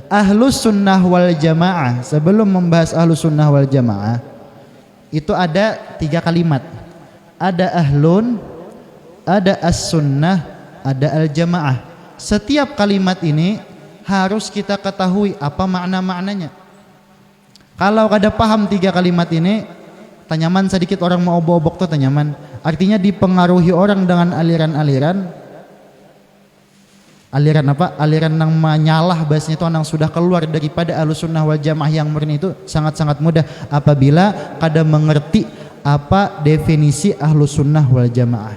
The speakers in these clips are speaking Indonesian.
Ahlus sunnah wal jamaah, sebelum membahas ahlus sunnah wal jamaah, itu ada 3 kalimat. Ada ahlun, ada as-sunnah, ada al-jamaah. Setiap kalimat ini harus kita ketahui apa makna-maknanya. Kalau kada paham 3 kalimat ini, tanyaman sedikit orang mau obok-obok tuh tanyaman. Artinya dipengaruhi orang dengan aliran-aliran apa? Aliran yang menyalah bahasanya itu yang sudah keluar daripada ahlus sunnah wal jamaah yang murni, itu sangat-sangat mudah apabila kada mengerti apa definisi ahlus sunnah wal jamaah.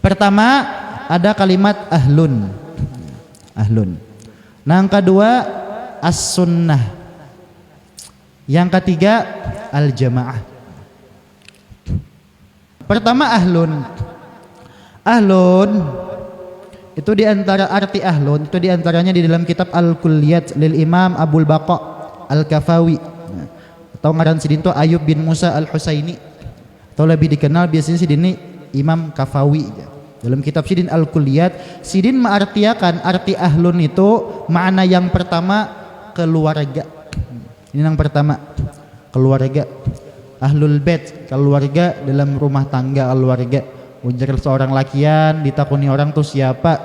Pertama ada kalimat ahlun. Ahlun. Nah, yang kedua as-sunnah. Yang ketiga al-jamaah. Pertama ahlun. Ahlun itu diantara arti ahlun itu diantaranya di dalam kitab Al-Kulliyat lil Imam Abul Baqa Al-Kafawi, atau ngaran sidin itu Ayub bin Musa Al-Husaini, atau lebih dikenal biasanya sidin ini Imam Kafawi. Dalam kitab sidin Al-Kulliyat, sidin mengartiakan arti ahlun itu makna yang pertama keluarga. Ini yang pertama, keluarga. Ahlul bait, keluarga dalam rumah tangga, keluarga. Ujar seorang lakian ditakuni orang tuh siapa?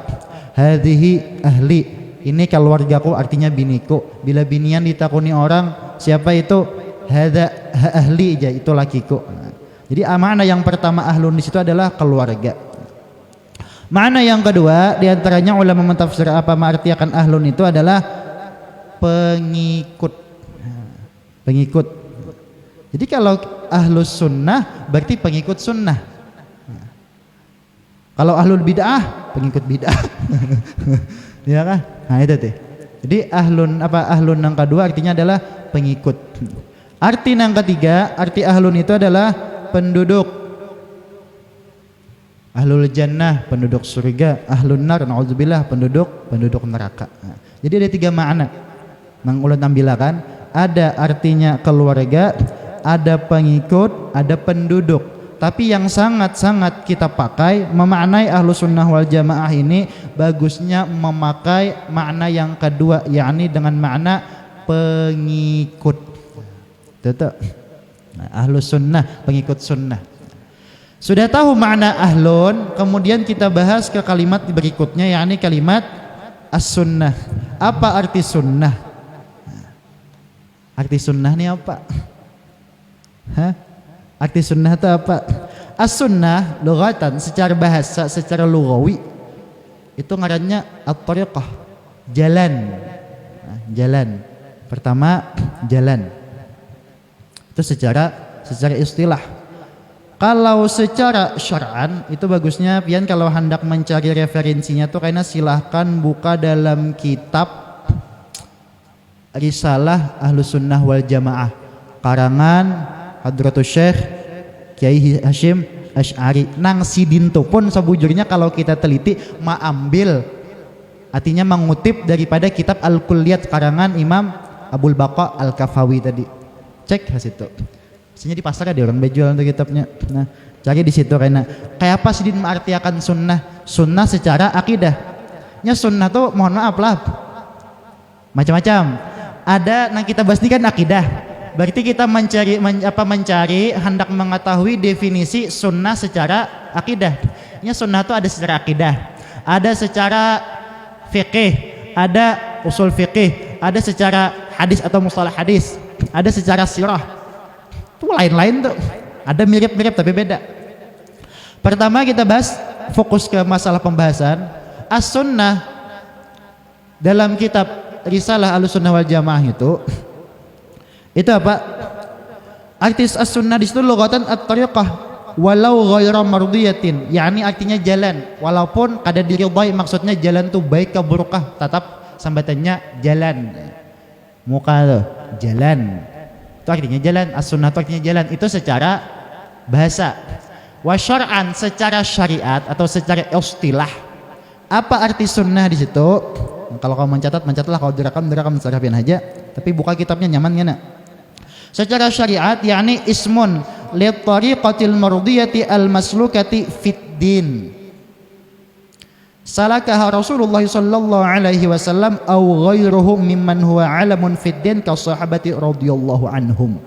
Hadhihi ahli, ini keluargaku, artinya biniku. Bila binian ditakuni orang siapa itu? Hadza ahli, itu lakiku. Jadi makna yang pertama ahlun di situ adalah keluarga. Makna yang kedua diantaranya ulama mentafsir apa mengartikan ahlun itu adalah pengikut. Pengikut. Jadi kalau ahlus sunnah berarti pengikut sunnah. Kalau ahlul bid'ah pengikut bid'ah. Ya kan? Nah itu tuh. Jadi ahlun yang kedua artinya adalah pengikut. Arti yang ketiga, arti ahlun itu adalah penduduk. Ahlul jannah, penduduk surga. Ahlun nar, na'udzubillah, penduduk neraka. Nah, jadi ada 3 makna. Mang ulun ambilakan, ada artinya keluarga, ada pengikut, ada penduduk. Tapi yang sangat-sangat kita pakai memaknai ahlus sunnah wal jamaah ini bagusnya memakai makna yang kedua, yakni dengan makna pengikut. Betul. Nah, ahlus sunnah, pengikut sunnah. Sudah tahu makna ahlun, kemudian kita bahas ke kalimat berikutnya, yakni kalimat as-sunnah. Apa arti sunnah? Arti sunnah ini apa? Hah? Arti sunnah itu apa? As-sunnah lughatan, secara bahasa, secara lughawi itu ngarannya at-tariqah, jalan. Nah, jalan. Pertama jalan. Itu secara istilah. Kalau secara syar'an itu bagusnya pian kalau hendak mencari referensinya tuh karena silahkan buka dalam kitab Risalah Ahlus Sunnah wal Jamaah karangan Hadratus Syekh Kiai Hashim Asy'ari. Nang sidin tu pun sebujurnya kalau kita teliti ambil artinya mengutip daripada kitab Al-Kulliyat karangan Imam Abul Baqa Al-Kafawi tadi. Cek hasitu. Biasanya di pasar ada orang bejual untuk kitabnya. Nah, cari di situ karena kayak apa sidin mengartiakan sunnah? Sunnah secara akidah. Nya sunnah tuh mohon maaf lah macam-macam. Ada nang kita bahas ini kan akidah. Berarti kita mencari hendak mengetahui definisi sunnah secara akidah. Ini sunnah itu ada secara akidah, ada secara fikih, ada usul fikih, ada secara hadis atau mustalah hadis, ada secara sirah. Itu lain-lain tuh. Ada mirip-mirip tapi beda. Pertama kita bahas fokus ke masalah pembahasan as-sunnah dalam kitab Risalah Ahlus Sunnah wal Jamaah itu apa? Arti as-sunnah di situ lughatan at-tariqah walau ghairu mardiyatin, yakni artinya jalan walaupun kada diridhai, maksudnya jalan tuh baik ke burukah, tetap sambatannya jalan. Muka tuh jalan. Itu artinya jalan, as-sunnah itu artinya jalan. Itu secara bahasa. Wa syar'an, secara syariat atau secara istilah. Apa arti sunnah di situ? Kalau kamu mencatatlah, kalau direkam sarapian aja. Tapi buka kitabnya nyaman ngana. Secara syariat yakni ismun li tariqatil mardiyati al maslukati fid din. salakaha Rasulullah sallallahu alaihi wasallam aw ghairuhu mimman huwa alamun fid din ka sahabati radhiyallahu anhum.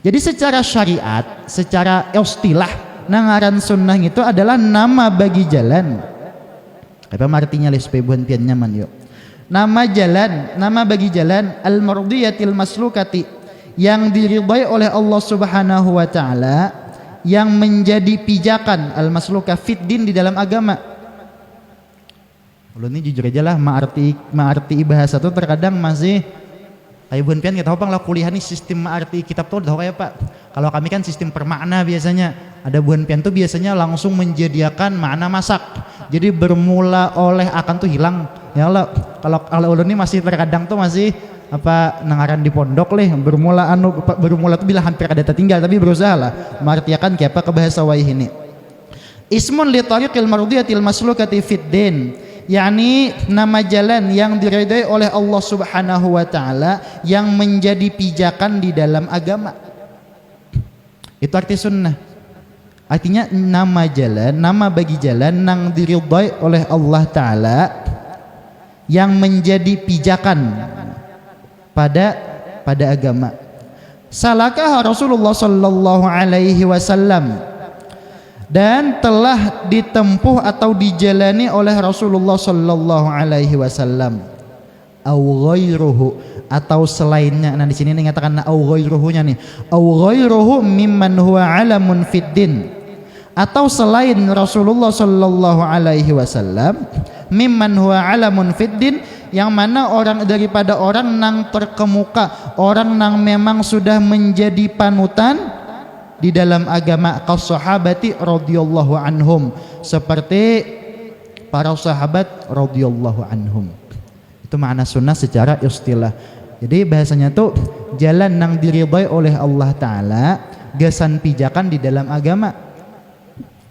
Jadi secara syariat, secara istilah nangaran sunnah itu adalah nama bagi jalan. Apa artinya les pebuhan pian nyaman yuk. Nama jalan, nama bagi jalan al-mardiyatil maslukati yang diridhai oleh Allah Subhanahu wa taala, yang menjadi pijakan al-masluka fid din di dalam agama. Ulun ini jujur aja lah, ma'arti bahasa tuh terkadang masih kayak buan pian kita hopang lah kuliah nih sistem ma'arti kitab tuh tahu kayak Pak. Kalau kami kan sistem permakna biasanya. Ada buan pian tuh biasanya langsung menyediakan makna masak. Jadi bermula oleh akan tuh hilang. Ya Allah, kalau ulun ini masih terkadang tuh masih apa nangaran di pondok leh bermula tuh bila hampir ada tertinggal, tapi berusaha lah mengartiakan kayak apa ke bahasa waih ini. Ismun li tariqil mardiyatil maslukati fid din, yakni nama jalan yang diridai oleh Allah Subhanahu wa taala yang menjadi pijakan di dalam agama. Itu arti sunnah. Artinya nama jalan, nama bagi jalan yang diridai oleh Allah taala yang menjadi pijakan pada agama. Salakah Rasulullah sallallahu alaihi wasallam, dan telah ditempuh atau dijalani oleh Rasulullah sallallahu alaihi wasallam, au ghairuhu, atau selainnya. Nah di sini dikatakan au ghairuhunya nih, au ghairuhu mimman huwa alamun fid din, atau selain Rasulullah sallallahu alaihi wasallam, mimman huwa alamun fid din, yang mana orang daripada orang nang terkemuka, orang nang memang sudah menjadi panutan di dalam agama, kaum sahabati radhiyallahu anhum, seperti para sahabat radhiyallahu anhum. Itu makna sunnah secara istilah. Jadi bahasanya tuh jalan yang diridhai oleh Allah taala, gasan pijakan di dalam agama,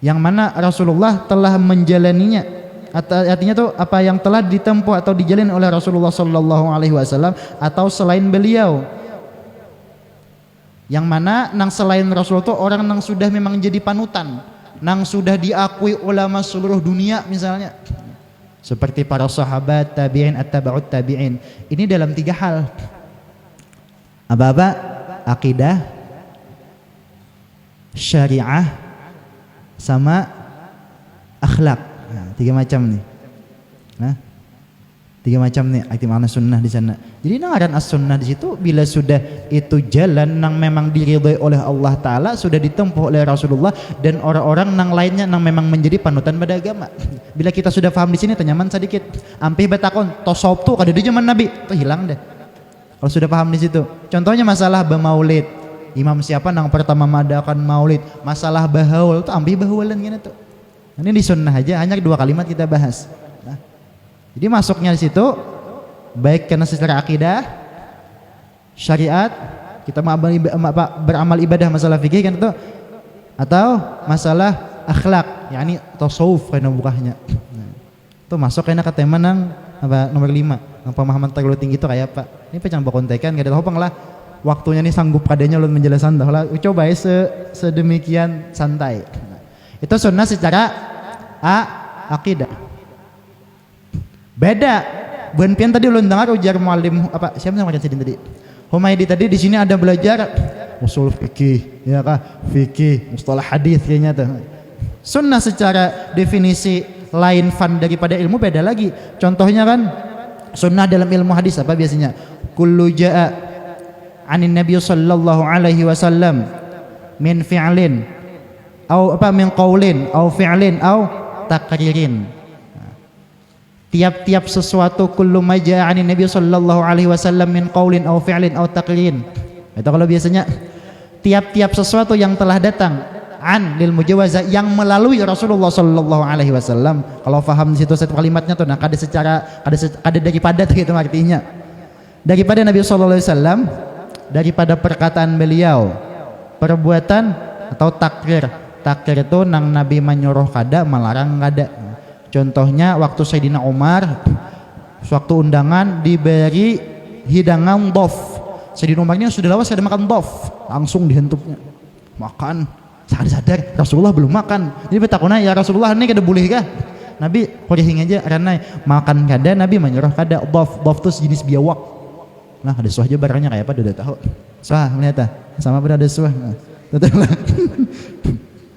yang mana Rasulullah telah menjalaninya. Artinya tuh apa yang telah ditempuh atau dijalani oleh Rasulullah sallallahu alaihi wasallam atau selain beliau, yang mana nang selain Rasul itu orang nang sudah memang jadi panutan, nang sudah diakui ulama seluruh dunia misalnya, seperti para sahabat, tabi'in, at-tabi'ut tabi'in. Ini dalam 3 hal. Apa-apa? Akidah, syariah, sama akhlak. Nah, 3 macam nih. Nah, 3 macam nih arti makna sunnah di sana. Jadi nangaran as-sunnah di situ bila sudah itu jalan nang memang diridhai oleh Allah taala, sudah ditempuh oleh Rasulullah dan orang-orang nang lainnya nang memang menjadi panutan pada agama. Bila kita sudah paham di sini tenyaman sedikit. Ampih batakon tasawuf tuh kada di zaman Nabi, tuh hilang deh. Kalau sudah paham di situ. Contohnya masalah bermaulid. Imam siapa nang pertama mengadakan maulid? Masalah bahaul tuh ampih bahulan gitu tuh. Ini di sunnah aja hanya 2 kalimat kita bahas. Nah, jadi masuknya di situ baik karena secara akidah, syariat, kita beramal ibadah masalah fikih kan itu, atau masalah akhlak, yakni tasawuf karena bukahnya. Nah, itu masuk karena ke tema nang apa nomor 5, nang pemahaman terlalu tinggi itu kayak apa? Ini pecah bakontekan gak ada hopang lah. Waktunya nih sanggup kadanya lu menjelaskan dah lah. Coba ya sedemikian santai. Nah, itu sunnah secara akidah. Beda. Buan pian tadi ulun dengar ujar muallim apa siapa yang macam sidin tadi? Humaydi tadi di sini ada belajar usul fikih, ya kah? Fikih, mustalah hadis kayaknya tuh. Sunnah secara definisi lain fan daripada ilmu beda lagi. Contohnya kan sunnah dalam ilmu hadis apa biasanya? Kullu jaa anin nabiy sallallahu alaihi wasallam min fi'lin au apa min qaulin au fi'lin au takririn. Tiap-tiap sesuatu kullu ma jaa anin nabiy sallallahu alaihi wasallam min qaulin au fi'lin au takririn. Itu kalau biasanya tiap-tiap sesuatu yang telah datang an lil mujawaza yang melalui Rasulullah sallallahu alaihi wasallam. Kalau paham di situ satu kalimatnya tuh nah kada daripada gitu artinya. Daripada Nabi sallallahu alaihi wasallam, daripada perkataan beliau, perbuatan atau takrir. Takrir itu nang Nabi menyuruh kada, melarang kada. Contohnya waktu Sayyidina Umar waktu undangan diberi hidangan dof. Sayyidina Umar ini sudah lawas ada makan dof, langsung dihentupnya. Makan sadar-sadar Rasulullah belum makan. Jadi bertakuna ya Rasulullah ini kada boleh kah? Nabi kurihing aja karena makan kada Nabi menyuruh kada dhaf tu sejenis biawak. Nah ada suah aja barangnya kayak apa udah tahu. Suah melihat sama pada ada suah. Nah,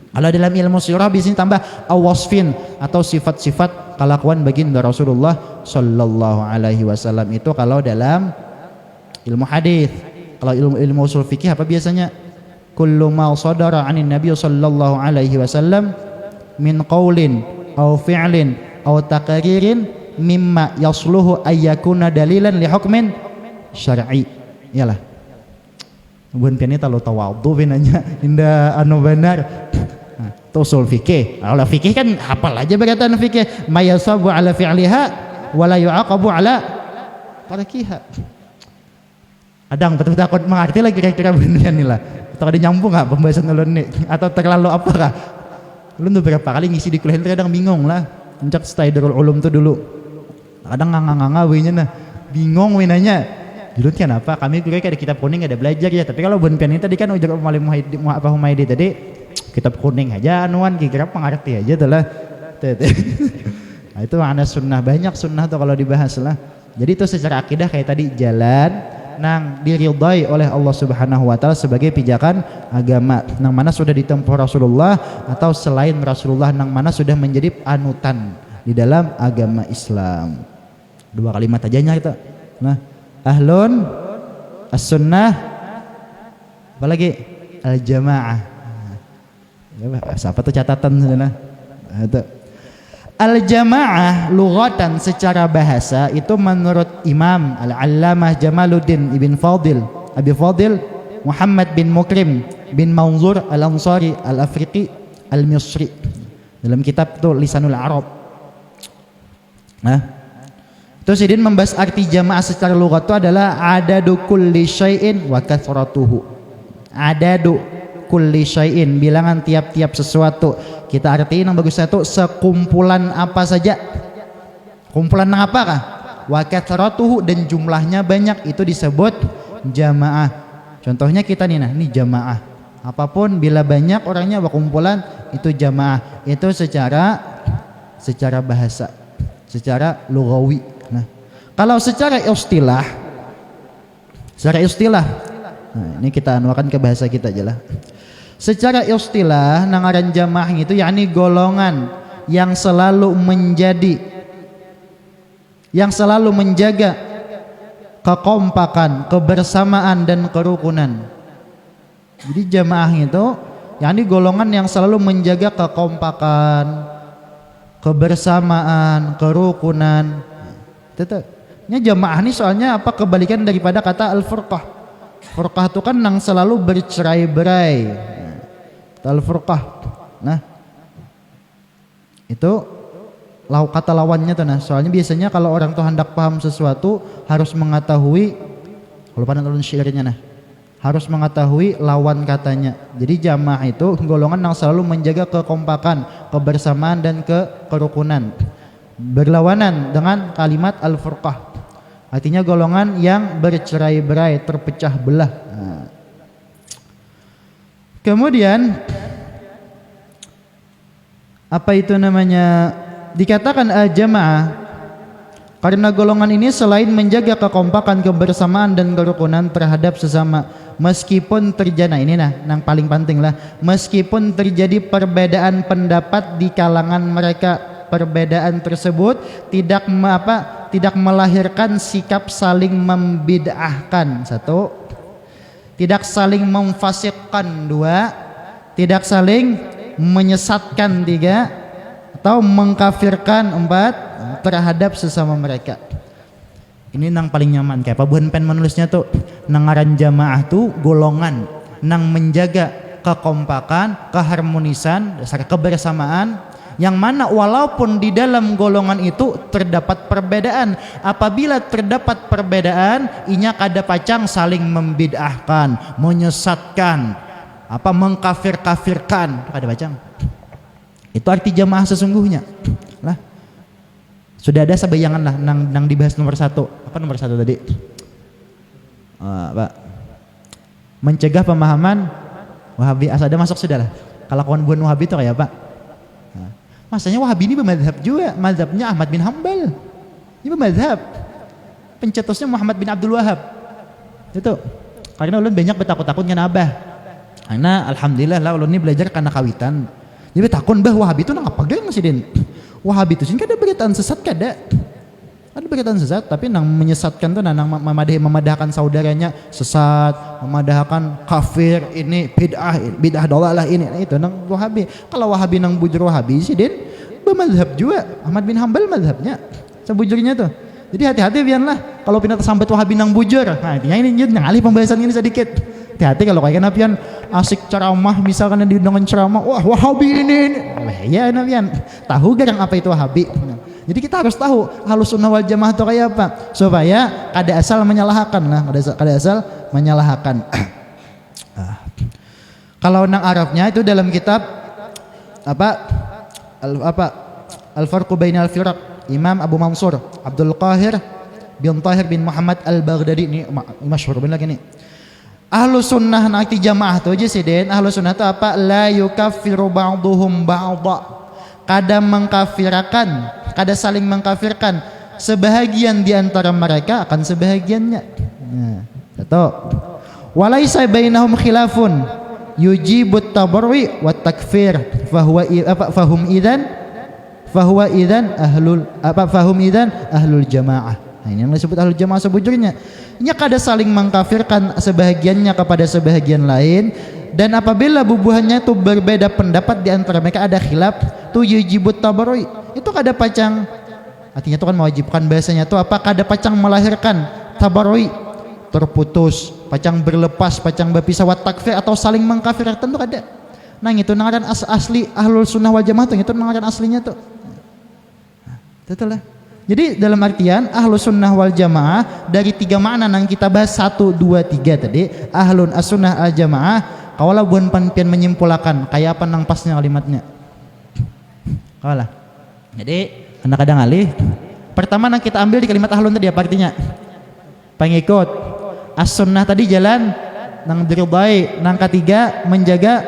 kalau dalam ilmu sirah di sini tambah awasfin atau sifat-sifat kelakuan baginda Rasulullah sallallahu alaihi wasallam itu kalau dalam ilmu hadis. Kalau ilmu usul fikih apa biasanya? Kullu ma sadara 'anin nabiy sallallahu alaihi wasallam min qaulin aw fi'lin aw taqririn mimma yasluhu ayyakuna dalilan li hukmin syar'i. Iyalah. Bukan pianita lo tawadhu binanya inda anu benar. Nah, usul fikih. Kalau fikih kan hafal aja berkaitan fikih, mayasabu ala fi'liha wa la yu'aqabu ala tarakiha. Adang betul takut mengerti lah kira-kira benar nih lah. Atau ada nyambung nggak pembahasan ulun nih? Atau terlalu apakah? Ulun tuh berapa kali ngisi di kuliah kadang bingung lah. Mencak Staidarul Ulum tuh dulu. Kadang nganga-nganga winya nah. Bingung winanya. Dulu kenapa? Kami kira ada kitab kuning ada belajar ya. Tapi kalau bun pian ini tadi kan ujar Malim Humaydi tadi kitab kuning aja anuan kira pengerti aja tuh lah. Nah, itu makna sunnah, banyak sunnah tuh kalau dibahas lah. Jadi itu secara akidah kayak tadi jalan nang diridai oleh Allah Subhanahu wa taala sebagai pijakan agama nang mana sudah ditempuh Rasulullah atau selain Rasulullah nang mana sudah menjadi panutan di dalam agama Islam. Dua kalimat aja nya kita. Nah, ahlun as-sunnah apalagi al-jamaah. Ya, siapa tuh catatan sana? Itu al-jamaah lughatan secara bahasa itu menurut Imam Al-Allamah Jamaluddin Ibn Fadil Abi Fadil Muhammad bin Mukrim bin Manzur Al-Ansari Al-Afriqi Al-Misri dalam kitab itu Lisanul Arab. Nah, itu Sidin membahas arti jamaah secara lughat itu adalah adadu kulli syai'in wa kathratuhu. Adadu kulli syai'in, bilangan tiap-tiap sesuatu. Kita artiin yang bagusnya itu sekumpulan apa saja. Kumpulan apa kah? Wa kathratuhu, dan jumlahnya banyak, itu disebut jamaah. Contohnya kita nih, nah ini jamaah. Apapun bila banyak orangnya berkumpulan itu jamaah. Itu secara bahasa, secara lughawi. Nah, kalau secara istilah, nah, ini kita anuakan ke bahasa kita aja lah. Secara istilah nangaran jamaah itu yakni golongan yang selalu menjaga kekompakan, kebersamaan dan kerukunan. Jadi jamaah itu yakni golongan yang selalu menjaga kekompakan, kebersamaan, kerukunan. Ini jamaah ini soalnya apa, kebalikan daripada kata al-furqah. Furqah itu kan yang selalu bercerai-berai. Al-furqah. Nah, itu kata lawannya tuh. Nah, soalnya biasanya kalau orang tuh hendak paham sesuatu harus mengetahui, kalau pada turun syairnya nah, harus mengetahui lawan katanya. Jadi jamaah itu golongan yang selalu menjaga kekompakan, kebersamaan dan kerukunan. Berlawanan dengan kalimat al-furqah. Artinya golongan yang bercerai-berai, terpecah belah. Nah. Kemudian apa itu namanya, dikatakan al-jamaah karena golongan ini selain menjaga kekompakan, kebersamaan dan kerukunan terhadap sesama, meskipun terjadi, nah ini yang paling penting lah, meskipun terjadi perbedaan pendapat di kalangan mereka, perbedaan tersebut tidak melahirkan sikap saling membid'ahkan, satu, tidak saling memfasikkan, dua, tidak saling menyesatkan, tiga, atau mengkafirkan, empat, terhadap sesama mereka. Ini nang paling nyaman kayak apa buhan pen menulisnya tuh, nangaran jamaah tuh golongan nang menjaga kekompakan, keharmonisan, dasar kebersamaan, yang mana walaupun di dalam golongan itu terdapat perbedaan, apabila terdapat perbedaan inya kada pacang saling membid'ahkan, menyesatkan, mengkafir-kafirkan, kada pacang. Itu arti jamaah sesungguhnya lah. Sudah ada sebayangan lah nang dibahas nomor satu. Apa nomor satu tadi? Pak, mencegah pemahaman Wahabi. Asal ada masuk sudah lah. Kalau kawan buan Wahabi itu kayak apa? Masanya Wahabi ini bermadhab juga, madhabnya Ahmad bin Hambal. Ini bermadhab. Pencetusnya Muhammad bin Abdul Wahab. Itu. Karena ulun banyak bertakut-takut dengan Abah. Karena alhamdulillah lah ulun ini belajar karena kawitan. Jadi takun bah Wahabi itu nang apa geng sih Den? Wahabi itu sih kada beritaan sesat kada. Ada beritaan sesat tapi nang menyesatkan tuh nang memadahkan saudaranya sesat, memadahkan kafir ini bid'ah dolalah ini itu nang Wahabi. Kalau Wahabi nang bujur Wahabi sih Den bermadhab juga. Ahmad bin Hambal madhabnya sebujurnya tuh. Jadi hati-hati biarlah kalau pindah tersambat Wahabi nang bujur. Nah, intinya ini yang alih pembahasan ini sedikit. Hati-hati kalau kayak napian asik ceramah misalkan diundang ceramah, wah Wahabi ini. Ya napian. Tahu gak yang apa itu Wahabi? Jadi kita harus tahu Ahlus Sunnah wal Jamaah itu kayak apa supaya kada asal menyalahkan lah, kada asal menyalahkan. Kalau nang Arabnya itu dalam kitab Al-Farqu Bainal Firaq Imam Abu Mansur Abdul Qahir bin Tahir bin Muhammad Al-Baghdadi ini masyhur benar ini. Ahlus Sunnah nanti jamaah tuh aja sih Den. Ahlus Sunnah itu apa? La yukaffiru ba'duhum ba'dha. Kada mengkafirkan, kada saling mengkafirkan sebahagian di antara mereka akan sebahagiannya. Nah, betul. Walaisa bainahum khilafun yujibut tabarwi wat takfir fahum idan ahlul jamaah. Nah, ini yang disebut ahlul jamaah sebujurnya. Nya kada saling mengkafirkan sebahagiannya kepada sebahagian lain. Dan apabila bubuhannya itu berbeda pendapat di antara mereka ada khilaf tu yujibut tabarui itu kada pacang artinya itu kan mewajibkan bahasanya itu apa kada pacang melahirkan tabarui terputus pacang berlepas pacang berpisah wat takfir atau saling mengkafirkan itu kada. Nah itu ngaran asli Ahlul Sunnah wal Jamaah itu ngaran aslinya tuh. Betul lah. Jadi dalam artian Ahlus Sunnah wal Jamaah dari tiga makna yang kita bahas 1, 2, 3 tadi Ahlun As-Sunnah al Jamaah kaulah buan panpian menyimpulkan kayak apa nang pasnya kalimatnya. Kaulah. Jadi anak kadang alih. Pertama nang kita ambil di kalimat ahlun tadi apa artinya? Pengikut. As-Sunnah tadi jalan nang diridai, nang ketiga menjaga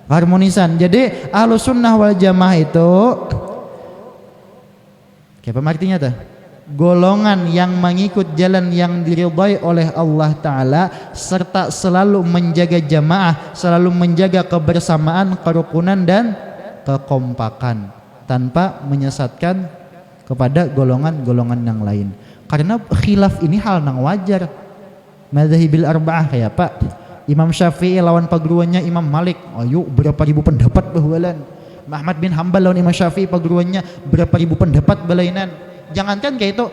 harmonisan. Jadi Ahlus Sunnah wal Jamaah itu kayak apa artinya tuh? Golongan yang mengikut jalan yang diridhai oleh Allah Ta'ala serta selalu menjaga jamaah, selalu menjaga kebersamaan, kerukunan dan kekompakan tanpa menyesatkan kepada golongan-golongan yang lain. Karena khilaf ini hal yang wajar. Madzahibil arba'ah kayak apa? Imam Syafi'i lawan paguruannya Imam Malik, ayo berapa ribu pendapat bahualan. Ahmad bin Hambal lawan Imam Syafi'i paguruannya berapa ribu pendapat balainan. Jangankan kayak itu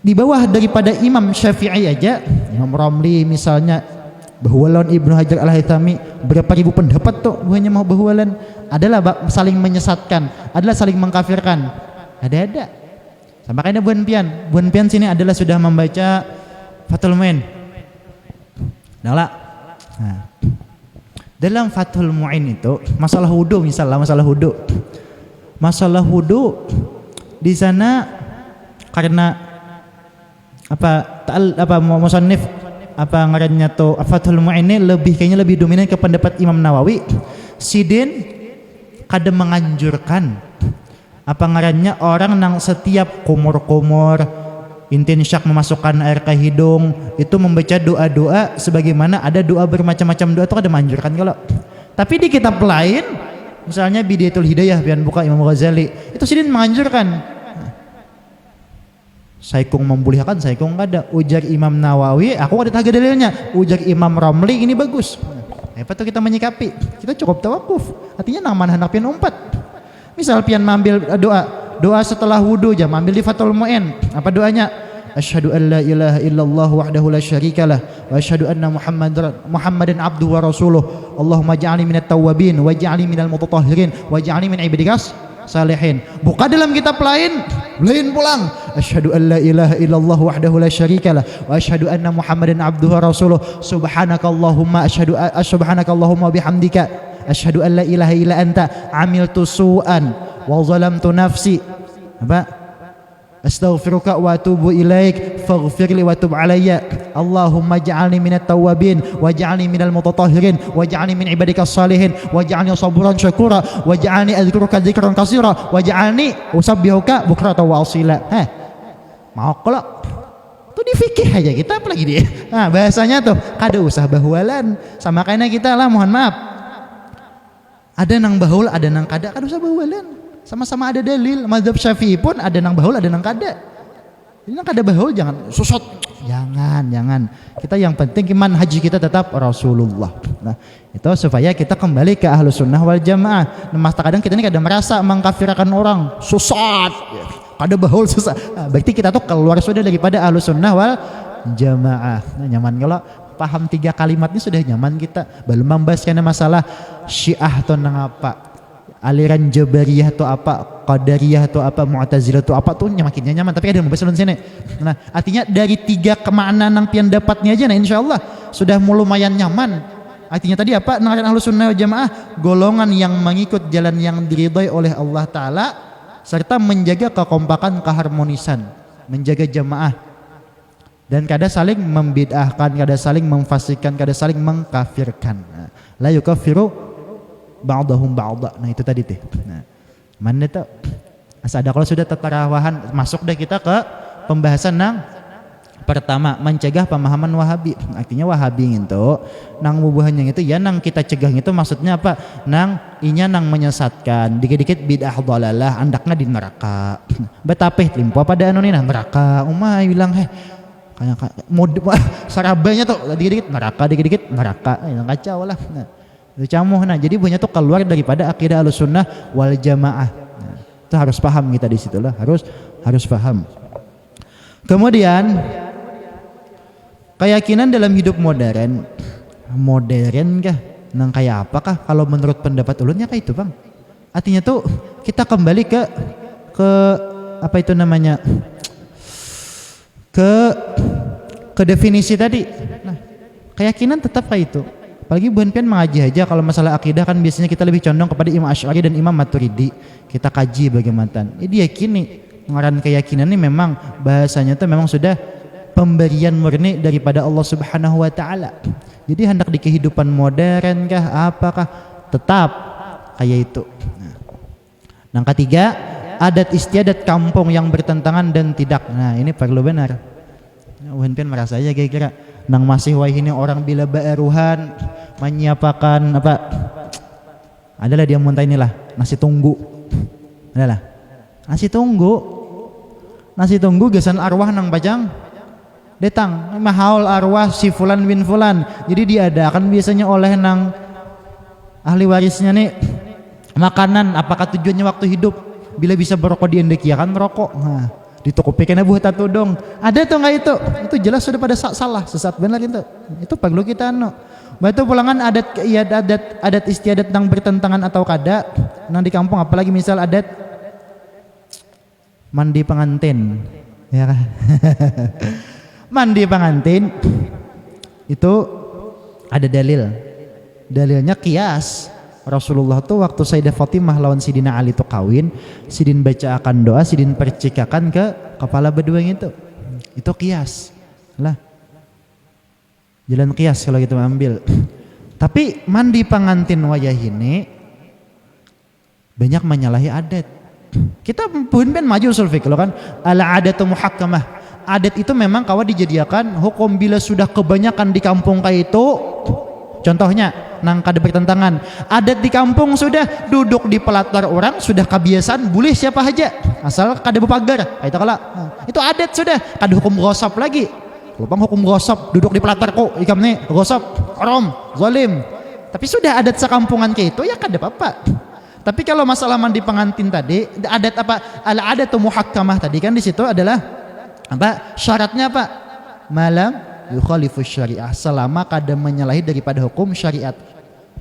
di bawah daripada Imam Syafi'i aja Imam Ramli misalnya bahualan Ibnu Hajar Al-Haythami berapa ribu pendapat tuh buahnya mau bahualan adalah saling menyesatkan, adalah saling mengkafirkan. Ada sama kayaknya Buan Pian sini adalah sudah membaca Fathul Mu'in. Nah, dalam Fathul Mu'in itu masalah wudu misalnya masalah wudu di sana karena musannif ngarannya tuh Fathul Mu'in ini kayaknya lebih dominan ke pendapat Imam Nawawi. Sidin kada menganjurkan ngarannya orang nang setiap kumur intinsyak memasukkan air ke hidung itu membaca doa-doa sebagaimana ada doa bermacam-macam doa itu ada menganjurkan kalau. Tapi di kitab lain misalnya Bidayatul Hidayah pian buka Imam Ghazali itu sidin menganjurkan. Saikung membolehkan, saikung kada. Ujar Imam Nawawi, aku ada taga dalilnya. Ujar Imam Ramli ini bagus. Apa tuh kita menyikapi? Kita cukup tawakuf. Artinya nang mana hendak pian umpat. Misal pian mengambil doa setelah wudu jam ambil di Fathul Mu'in. Apa doanya? Asyhadu an la ilaha illallah wahdahu la syarikalah wa asyhadu anna Muhammadan abduhu wa rasuluh. Allahumma ja'alni minat tawwabin waj'alni minal mutatahhirin waj'alni min ibadikas salihin. Buka dalam kitab lain pulang. Asyhadu an la ilaha illallah wahdahu la syarikalah wa asyhadu anna Muhammadan abduhu wa rasuluh. Subhanakallahumma bihamdika asyhadu an la ilaha illa anta amiltu su'an wa zalamtu nafsi. Apa? Astaghfiruka wa atubu ilaik faghfirli wa tub alayya. Allahumma ij'alni minat tawwabin waj'alni minal mutatahhirin waj'alni min ibadikas salihin waj'alni saburan syakura waj'alni adhkuruka dzikran katsira waj'alni usabbihuka bukratan wa asila. Mau kalau tuh difikih aja kita, apalagi dia. Nah, bahasanya tuh kada usah bahualan. Sama kayaknya kita lah, mohon maaf. Ada nang bahul, ada nang kada usah bahualan. Sama-sama ada dalil. Mazhab Syafi'i pun ada nang bahul, ada nang kada. Ini nang kada bahul jangan susut. Jangan. Kita yang penting iman haji kita tetap Rasulullah. Nah, itu supaya kita kembali ke Ahlus Sunnah wal Jamaah. Nah, masa kadang kita ini kada merasa mengkafirkan orang. Susut. Kada bahul susah. Nah, berarti kita tuh keluar sudah daripada Ahlus Sunnah wal Jamaah. Nah, nyaman kalau paham 3 kalimat ini sudah nyaman kita. Belum membahas karena masalah Syiah atau nang apa, aliran Jabariyah atau apa, Qadariyah atau apa, Mu'tazilah atau apa tuh makinnya nyaman. Tapi ada yang membahas sini. Nah, artinya dari 3 kemaknaan yang pian dapatnya aja, nah insyaallah sudah lumayan nyaman. Artinya tadi apa? Nang Ahlus Sunnah wal Jamaah golongan yang mengikut jalan yang diridhai oleh Allah Ta'ala serta menjaga kekompakan, keharmonisan, menjaga jamaah dan kada saling membid'ahkan, kada saling memfasikan, kada saling mengkafirkan. La yukaffiru ba'dahum ba'da. Nah itu tadi teh. Nah, mana tuh? Ada kalau sudah tetarawahan, masuk deh kita ke pembahasan nang pertama, mencegah pemahaman Wahabi. Artinya Wahabi itu nang bubuhannya itu ya nang kita cegah itu maksudnya apa? Nang inya nang menyesatkan, dikit-dikit bid'ah dhalalah, andaknya di neraka. Betapa limpo pada anu nah neraka. Umah bilang kayak mode sarabanya tuh dikit-dikit neraka. Yang kacau lah. Nah, camuh. Nah, jadi punya tuh keluar daripada akidah Ahlussunnah wal Jamaah. Nah, itu harus paham kita di situlah, harus paham. Kemudian keyakinan dalam hidup modern kah? Nang kayak apakah kalau menurut pendapat ulunnya kayak itu, Bang? Artinya tuh kita kembali ke apa itu namanya? Ke definisi tadi. Nah, keyakinan tetap kayak itu. Apalagi bukan pian mengaji aja, kalau masalah akidah kan biasanya kita lebih condong kepada Imam Asy'ari dan Imam Maturidi. Kita kaji bagaimana. Dia yakini ngaran keyakinan ini memang bahasanya itu memang sudah pemberian murni daripada Allah Subhanahu wa taala. Jadi hendak di kehidupan modern kah apakah tetap kayak itu. Nah, ketiga, adat istiadat kampung yang bertentangan dan tidak. Nah, ini perlu benar. Uhen pian merasa aja kira-kira nang masih wah ini orang bila baeruhan menyiapakan apa adalah dia muntah inilah nasi tunggu adalah nasi tunggu gesan arwah nang bajang datang mahaul arwah si fulan bin fulan, jadi diadakan biasanya oleh nang ahli warisnya nih makanan. Apakah tujuannya waktu hidup bila bisa berokok di endek ya kan merokok. Nah, di toko pikirnya buat tato dong. Ada tuh nggak itu? Itu jelas sudah pada salah, sesat benar itu. Itu perlu kita batu pulangan adat istiadat yang bertentangan atau kada nang di kampung, apalagi misal adat mandi pengantin, ya kan? Mandi pengantin itu ada dalilnya kias. Rasulullah tuh waktu Sayyidah Fatimah lawan Sidina Ali tuh kawin, Sidin baca akan doa, Sidin percikakan ke kepala berdua itu kias lah, jalan kias kalau gitu ambil. Tapi mandi pengantin wayah ini banyak menyalahi adat. Kita pun maju usul fikih kan, ala adatu muhakkamah. Adat itu memang kawa dijadikan hukum bila sudah kebanyakan di kampung kayak itu. Contohnya nang kada bertentangan, adat di kampung sudah duduk di pelatar orang sudah kebiasaan boleh siapa aja asal kada berpagar itu kala. Itu adat sudah kada hukum gosop lagi. Lubang hukum gosop duduk di pelatar kok ikam nih gosop haram zalim. Tapi sudah adat sekampungan kayak itu ya kada apa-apa. Tapi kalau masalah mandi pengantin tadi, adat apa? Ala adat muhakkamah tadi kan di situ adalah apa? Syaratnya apa? Malam yukhalifu syariah, selama kada menyalahi daripada hukum syariat.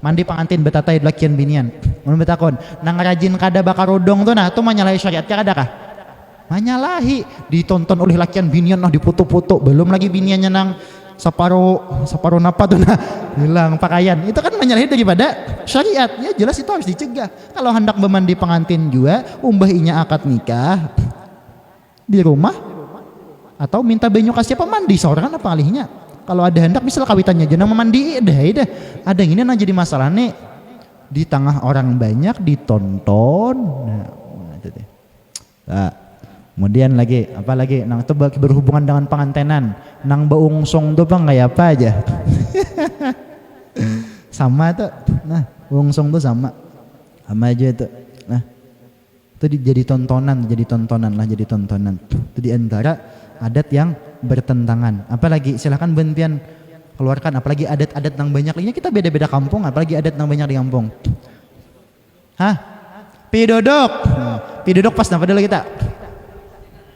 Mandi pengantin betatai lakian binian. Mun betakon, nang rajin kada bakar rodong tuh nah tuh menyalahi syariat kada kah? Menyalahi, ditonton oleh lakian binian nah dipoto-foto, belum lagi biniannya nang separuh napa tuh nah hilang pakaian. Itu kan menyalahi daripada syariat. Ya jelas itu harus dicegah. Kalau hendak memandi pengantin juga umbah inya akad nikah di rumah atau minta banyu kasih apa mandi seorang apa alihnya. Kalau ada hendak misal kawitannya jenang memandi dah. Ada yang ini nah jadi masalah nih di tengah orang banyak ditonton. Nah, itu deh. Nah, kemudian lagi apa lagi nang itu berhubungan dengan pengantenan. Nang beungsong tuh bang kayak apa aja. Sama tuh. Nah, beungsong tuh sama aja itu. Nah, itu jadi tontonan. Itu di antara adat yang bertentangan. Apalagi silahkan bentian keluarkan, apalagi adat-adat yang banyak. Ini kita beda-beda kampung, apalagi adat yang banyak di kampung. Pidodok. Pidodok pas apa dulu kita?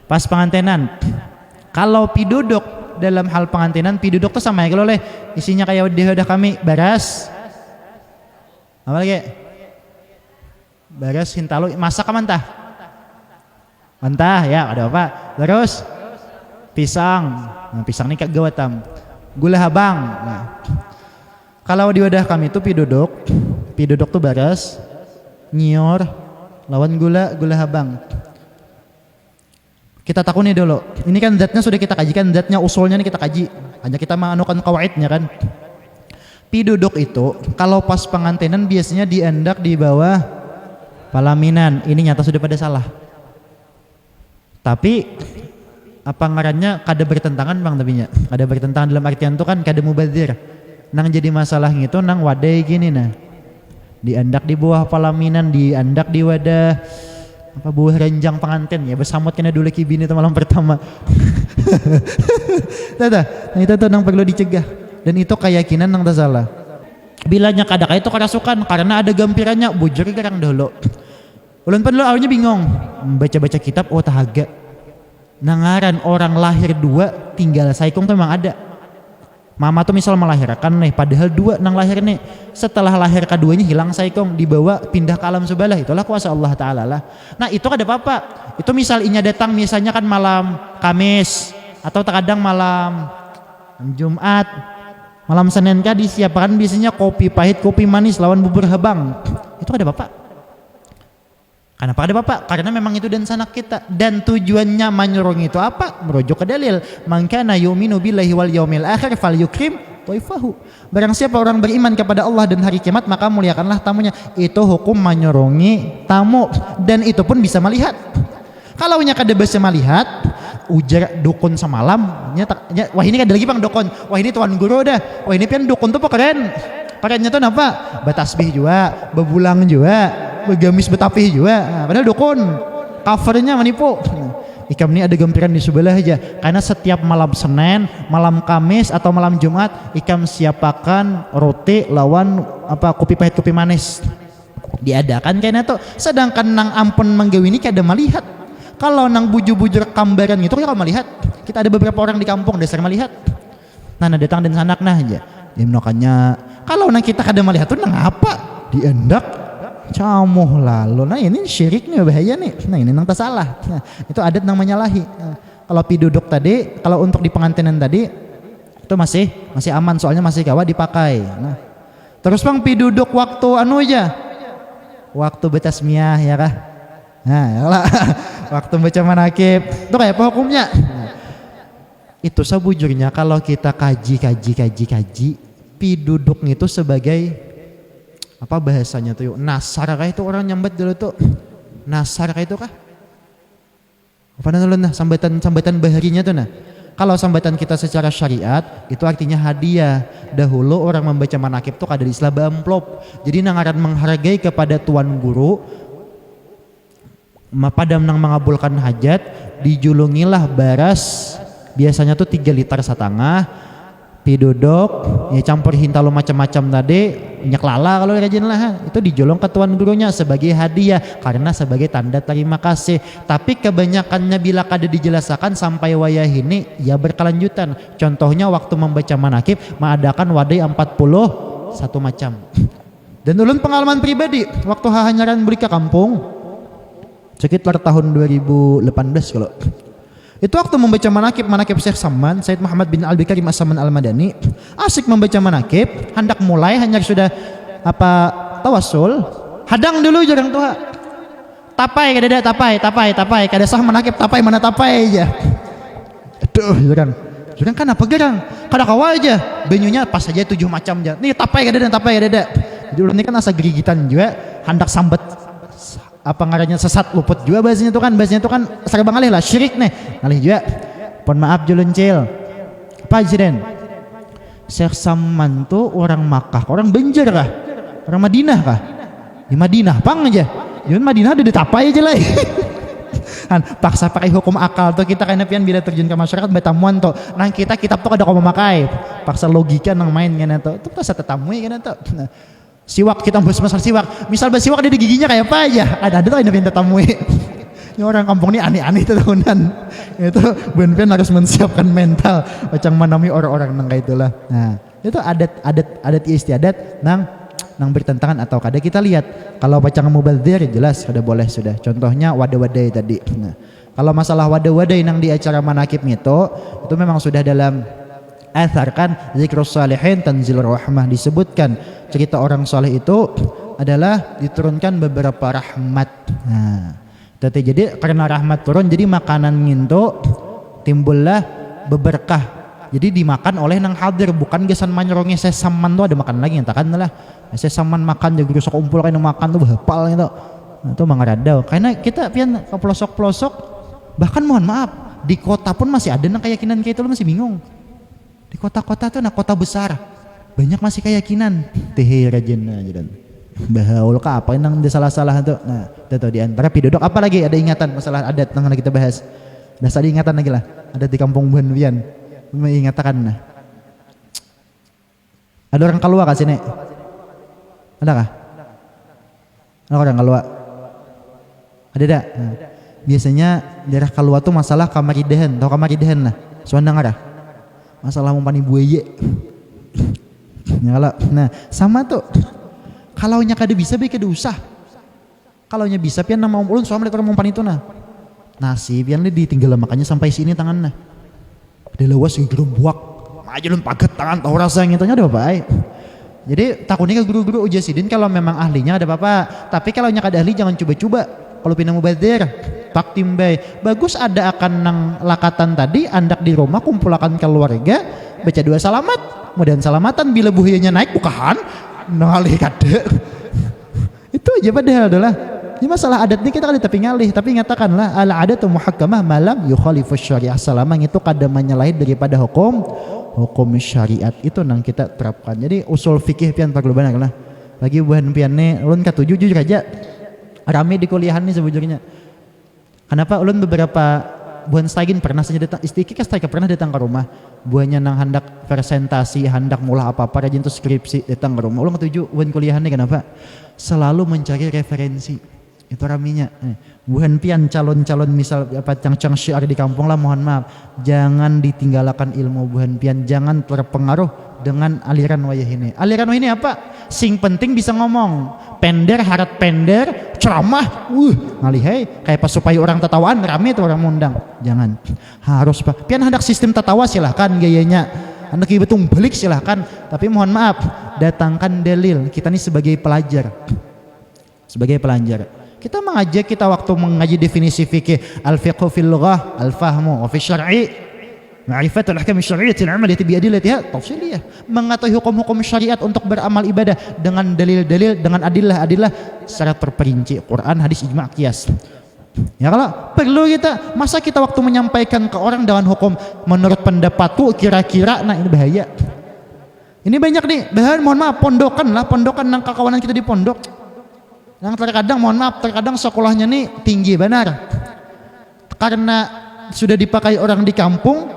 Pas pengantenan. Kalau pidodok dalam hal pengantenan, pidodok tuh sama ya kalau oleh isinya kayak udah kami baras. Apa lagi? Baras hintalo masak apa mentah ya ada apa? Terus pisang. Nah, pisang ini kak gawatam. Gula habang. Nah, kalau di wadah kami itu pidodok tuh baras, nyior, lawan gula habang. Kita takuni dulu. Ini kan zatnya sudah kita kajikan, zatnya usulnya ini kita kaji. Hanya kita menganukan kawaidnya kan. Pidodok itu kalau pas pengantinan biasanya diendak di bawah palaminan. Ini nyata sudah pada salah. Tapi apa ngarannya kada bertentangan bang tapinya. Kada bertentangan dalam artian itu kan kada mubadzir. Nang jadi masalah gitu nang wadai gini nah. Diendak di bawah palaminan, diendak di wadah apa buah renjang pengantin ya bersamot kena dulu kibini itu malam pertama. Nah itu tuh nang perlu dicegah dan itu keyakinan nang tak salah. Bilanya kadang itu kerasukan karena ada gampirannya bujur gerang dulu. Ulun pun dulu awalnya bingung baca-baca kitab tahaga nangaran orang lahir dua tinggal saikong tuh memang ada. Mama tuh misal melahirkan nih padahal dua nang lahir nih setelah lahir keduanya hilang saikong dibawa pindah ke alam sebelah itulah kuasa Allah Ta'ala lah. Nah itu kada apa-apa itu misal inya datang misalnya kan malam Kamis atau terkadang malam Jumat malam Senin kah disiapkan biasanya kopi pahit kopi manis lawan bubur habang itu kada apa-apa. Kenapa ada bapak? Karena memang itu dan sanak kita dan tujuannya menyuruh itu apa? Merujuk ke dalil. Man kana yu'minu billahi wal yaumil akhir falyukrim dhaifahu. Barang siapa orang beriman kepada Allah dan hari kiamat maka muliakanlah tamunya. Itu hukum menyurungi tamu dan itu pun bisa melihat. Kalau nya kada bisa melihat ujar dukun semalam wah ini kada lagi bang dukun. Wah ini tuan guru dah. Wah ini pian dukun tuh keren. Kerennya tuh apa? Batasbih juga, bebulang juga, begamis betapih juga. Nah, padahal dukun covernya menipu. Ikam ini ada gampiran di sebelah aja. Karena setiap malam Senin, malam Kamis atau malam Jumat, ikam siapakan roti lawan apa kopi pahit kopi manis. Diadakan kayaknya tuh. Sedangkan nang ampun menggawi ini kada melihat. Kalau nang bujur-bujur kambaran gitu kita melihat. Kita ada beberapa orang di kampung dasar melihat. Nah datang dan sanak nah aja. Dia menokannya. Kalau nang kita kada melihat tuh nang apa? Diendak camuh lalu. Nah ini syirik nih bahaya nih. Nah ini nang tak salah. Nah, itu adat nang menyalahi. Nah, kalau piduduk tadi, kalau untuk di pengantinan tadi itu masih aman soalnya masih kawa dipakai. Nah, terus bang piduduk waktu anu aja. Waktu betasmiyah ya kah? Nah, yalah. Waktu baca manakib. Itu kayak apa hukumnya? Nah, itu sebujurnya kalau kita kaji piduduk itu sebagai apa bahasanya tuh yuk nasar kah itu orang nyambat dulu tuh nasar kah itu kah apa namanya sambatan baharinya tuh nah kalau sambatan kita secara syariat itu artinya hadiah dahulu orang membaca manakib tuh kada di islah amplop jadi nangaran menghargai kepada tuan guru padam nang mengabulkan hajat dijulungilah baras biasanya tuh 3 liter setengah pidodok ya campur hintalo macam-macam tadi minyak lala kalau rajin lah itu dijolong ke tuan gurunya sebagai hadiah karena sebagai tanda terima kasih tapi kebanyakannya bila kada dijelaskan sampai wayah ini ya berkelanjutan contohnya waktu membaca manakib mengadakan wadai 41 macam dan ulun pengalaman pribadi waktu hahanyaran beli ke kampung sekitar tahun 2018 kalau itu waktu membaca manakib Syekh Saman Said Muhammad bin Albi Karim As-Saman Al-Madani asik membaca manakib hendak mulai hanya sudah apa tawasul hadang dulu jarang tuha tapai kada ada tapai kada sah menakib tapai mana tapai aja. Aduh jurang kan apa gerang kada kawa aja benyunya pas aja 7 macam aja nih tapai kada ada. Jadi ulun ini kan asa gerigitan juga hendak sambat apa ngarannya sesat luput juga bahasanya itu kan serba ngalih lah syirik nih ngalih juga. Pon maaf julun cil apa insiden Syekh Saman tuh orang Makkah orang Banjar kah orang Madinah kah di Madinah pang aja Yun Madinah udah ditapai aja lah. Kan paksa pakai hukum akal tuh kita kayaknya pian bila terjun ke masyarakat betamuan tuh nang kita kitab tuh kada kau memakai paksa logika nang main kan tuh paksa tetamui kan tuh. Nah, siwak kita bahas masalah siwak misal bahas siwak ada di giginya kayak apa aja ada tuh yang pinta tamui. Ini orang kampung ini aneh-aneh tuh tahunan itu bener harus menyiapkan mental macam menamai orang-orang nang kayak itulah. Nah itu adat istiadat nang bertentangan atau kada kita lihat kalau bacaan mubadzir jelas kada boleh sudah contohnya wadah-wadai tadi. Nah, kalau masalah wadah-wadai nang di acara manakib itu memang sudah dalam athar kan zikrus salihin tanzilur rahmah disebutkan cerita orang soleh itu adalah diturunkan beberapa rahmat. Nah, jadi karena rahmat turun jadi makanan nginto timbullah beberkah. Jadi dimakan oleh nang hadir bukan gesan manyerongi sesaman tuh ada makan lagi entakan lah. Sesaman makan jadi rusuk kumpul kayak makan tuh hafal gitu. Nah, itu mangaradau. Karena kita pian ke pelosok-pelosok bahkan mohon maaf di kota pun masih ada nang keyakinan kayak itu lo masih bingung. Di kota-kota tuh nah kota besar banyak masih keyakinan teh rajin aja dan bahaul ka apa nang salah-salah tuh. Nah, itu di antara pidodok apa lagi ada ingatan masalah adat nang kita bahas. Dasar ingatan lagi lah. Ada di kampung Buhan Wian. Mengatakan nah. Ada orang keluar kah sini? Ada kah? Ada orang keluar? Ada tak? Nah, biasanya daerah keluar tuh masalah kamaridahan. Tahu kamaridahan lah? Suandang ada? Masalah mumpani buaya. Nah sama tuh. Kalau nya kada bisa be kada usah. Kalau nya bisa pian nama ulun suami orang mumpani itu nah. Nasi pian ditinggal makanya sampai sini tangan nah. Ada lawas gerembuak maju lun paget tangan tahu rasa ngitanya ada apa jadi takutnya ke guru-guru ujasidin kalau memang ahlinya ada apa tapi kalau nya kada ahli jangan coba-coba kalau pindah mubadir pak timbay bagus ada akan nang lakatan tadi andak di rumah kumpulakan keluarga baca dua salamat kemudian salamatan bila buhiyanya naik bukahan ngalih kada itu aja padahal adalah ini masalah adat ini kita kan tapi ngalih tapi ngatakanlah ala adatu muhakkamah malam yukhalifus syariah selama itu kada menyalahi daripada hukum syariat itu nang kita terapkan. Jadi usul fikih pian perlu banyak lah. Lagi buhan pianne ulun katujuh jujur aja rame di kuliahan nih sebujurnya. Kenapa ulun beberapa buhan stagin pernah saja datang istiqik pernah datang ke rumah. Buahnya nang hendak presentasi, hendak mulah apa-apa rajin tuh skripsi datang ke rumah. Ulun katujuh buhan kuliahan nih kenapa? Selalu mencari referensi. Itu raminya buhan pian calon-calon misal apa cang-cang syiar di kampung lah mohon maaf jangan ditinggalkan ilmu buhan pian jangan terpengaruh dengan aliran wayah ini apa sing penting bisa ngomong pender harat pender ceramah ngalihai kayak pas supaya orang tertawaan rame tuh orang mundang jangan harus pak pian hendak sistem tertawa silahkan gayanya hendak betung balik silahkan tapi mohon maaf datangkan dalil kita ini sebagai pelajar kita mengajak kita waktu mengaji definisi fikih al-fiqhu fil lughah al-fahmu wa fi syar'i ma'rifatul ahkam syar'iyyah al-amaliyah bi adillatiha tafsiliyah mengetahui hukum-hukum syariat untuk beramal ibadah dengan dalil-dalil dengan adillah secara terperinci Quran hadis ijma' qiyas ya kalau perlu kita masa kita waktu menyampaikan ke orang dengan hukum menurut pendapatku kira-kira nah ini bahaya ini banyak nih bahan mohon maaf pondokan nang kawanan kita di pondok yang terkadang mohon maaf terkadang sekolahnya nih tinggi benar karena sudah dipakai orang di kampung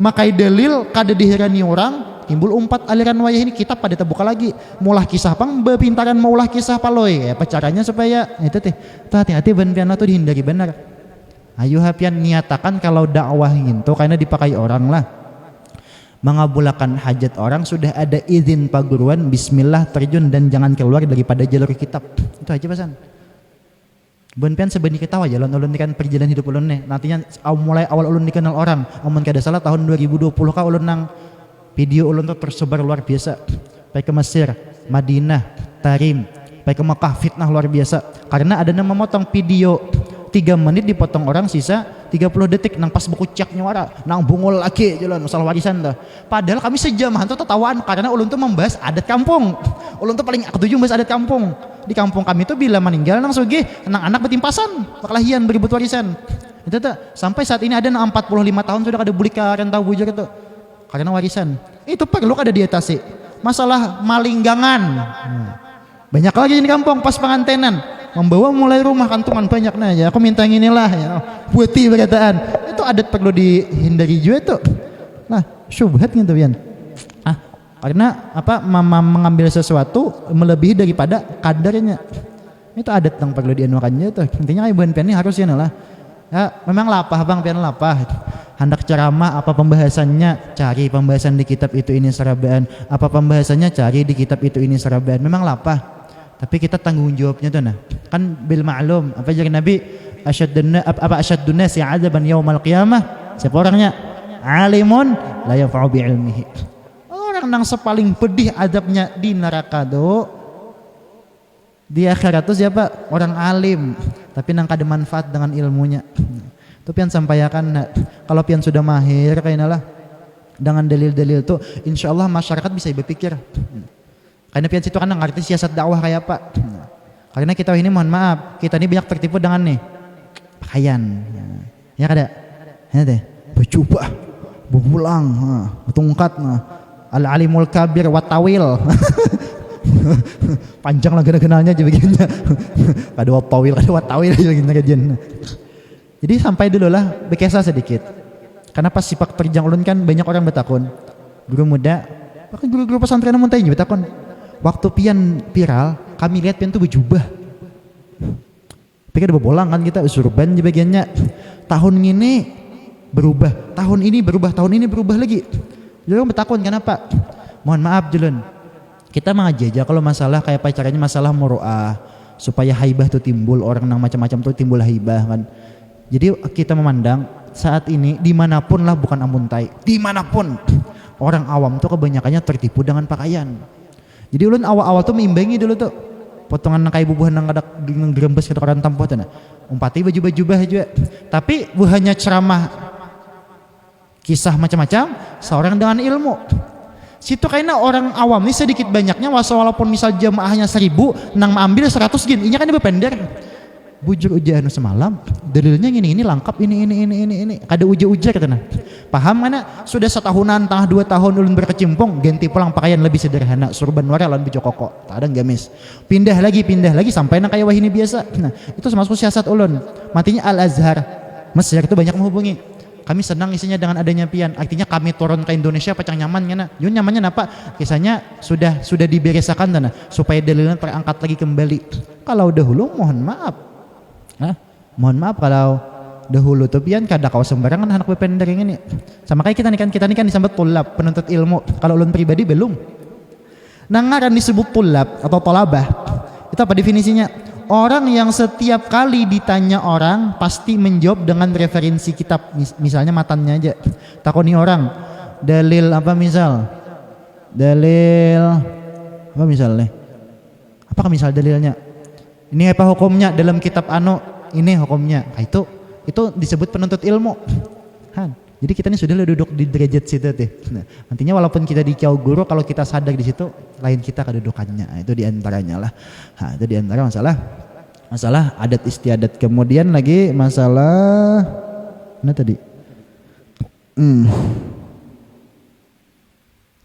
makai dalil kada dihirani orang timbul umpat aliran wayah ini kita pada terbuka lagi mulah kisah pang bepintaran maulah kisah paloy apa caranya supaya itu teh hati-hati ben-piana tuh dihindari benar ayo hapian niatakan kalau dakwah gitu karena dipakai orang lah mengabulkan hajat orang sudah ada izin paguruan bismillah terjun dan jangan keluar daripada jalur kitab itu aja pesan bun pian sebeni ketawa jalan ulun kan perjalanan hidup ulun nih nantinya mulai awal ulun dikenal orang amun kada salah tahun 2020 ka ulun nang video ulun tuh tersebar luar biasa baik ke Mesir Madinah Tarim Sampai ke Mekah fitnah luar biasa. Karena ada yang memotong video 3 menit dipotong orang, sisa 30 detik nang pas buku cek nyuara nang bungul lagi jalan masalah warisan dah. Padahal kami sejam hantu tertawaan karena ulun tuh membahas adat kampung. Ulun tuh paling ketujuh membahas adat kampung. Di kampung kami tuh bila meninggal nang sugih nang anak betimpasan perkelahian berebut warisan. Itu tuh sampai saat ini ada nang 45 tahun sudah kada beli ke rentau bujur itu karena warisan. Itu perlu kada diatasi. Masalah malinggangan. Banyak lagi di kampung pas pengantenan membawa mulai rumah kantungan banyak nah ya aku minta inilah ya buati perkataan itu adat perlu dihindari juga tuh. Nah syubhat gitu Pian. Karena apa mengambil sesuatu melebihi daripada kadarnya itu adat yang perlu dianukannya tuh. Intinya kayak Pian ini harus ya lah ya memang lapah Bang Pian lapah hendak ceramah apa pembahasannya cari pembahasan di kitab itu ini serabaan apa pembahasannya cari di kitab itu ini serabaan memang lapah. Tapi kita tanggung jawabnya tuh nah kan bil ma'lum apa jadi Nabi asyaddun nasi adzaban yaumal qiyamah siapa orangnya alimun la yanfa'u bi ilmihi orang yang sepaling pedih adabnya di neraka do di akhirat tuh siapa orang alim tapi nang kada manfaat dengan ilmunya itu pian sampaikan nah, kalau pian sudah mahir kainalah dengan dalil-dalil tuh insyaallah masyarakat bisa berpikir. Karena pian situ kan ngerti siasat dakwah kayak apa. Karena kita ini mohon maaf, kita ini banyak tertipu dengan nih pakaian. Ya kada? Ya deh. Berjubah, berpulang, bertungkat, al-alimul kabir watawil. Panjang lah gena-genanya aja begini. Kada watawil, kada watawil aja begini kajian. Jadi sampai dulu lah bekesa sedikit. Karena pas sipak terjang ulun kan banyak orang bertakun. Guru muda, bahkan guru-guru pesantren mun tanya bertakun. Waktu pian viral, kami lihat pian tuh berjubah. Pikir bolang kan kita surban di bagiannya. Tahun ini berubah, tahun ini berubah, tahun ini berubah lagi. Jadi bertakun kenapa? Mohon maaf Julun. Kita mengajak kalau masalah kayak pacaranya masalah muruah supaya haibah tuh timbul orang yang macam-macam tuh timbul haibah kan. Jadi kita memandang saat ini dimanapun lah bukan amuntai, dimanapun orang awam tuh kebanyakannya tertipu dengan pakaian. Jadi ulun awal-awal tuh meimbangi dulu tuh potongan kayak bubuhan nang kada gerembes kata orang tampoh tuh nah. Umpati baju-baju juga. Tapi bukannya ceramah kisah macam-macam seorang dengan ilmu. Situ kayaknya orang awam ini sedikit banyaknya walaupun misal jamaahnya 1000 nang ambil 100 gin. Inya kan bepender. Bujur ujian semalam dalilnya ini lengkap ini kada uja-uja katanya paham mana sudah setahunan tengah 2 tahun ulun berkecimpung ganti pulang pakaian lebih sederhana surban wara lawan baju koko tak ada gamis pindah lagi sampai nang kayak wahini biasa. Nah itu termasuk siasat ulun matinya Al-Azhar Mesir itu banyak menghubungi kami senang isinya dengan adanya pian artinya kami turun ke Indonesia pacang nyaman ngana yun nyamannya apa kisahnya sudah diberesakan tanah supaya dalilnya terangkat lagi kembali. Kalau dahulu mohon maaf mohon maaf kalau dahulu tuh pian kada kau sembarangan anak bepender yang ini sama kayak kita nih kan disambut tulab penuntut ilmu kalau ulun pribadi belum nangaran disebut tulab atau tolabah itu apa definisinya orang yang setiap kali ditanya orang pasti menjawab dengan referensi kitab misalnya matannya aja takoni orang dalil apa misal apakah misal dalilnya ini apa hukumnya dalam kitab ini hukumnya. Nah, itu disebut penuntut ilmu. Jadi kita ini sudah duduk di derajat situ teh. Nah, nantinya walaupun kita di jauh guru kalau kita sadar di situ lain kita kedudukannya. Nah, itu diantaranya lah. Nah, itu diantara masalah adat istiadat. Kemudian lagi masalah mana tadi?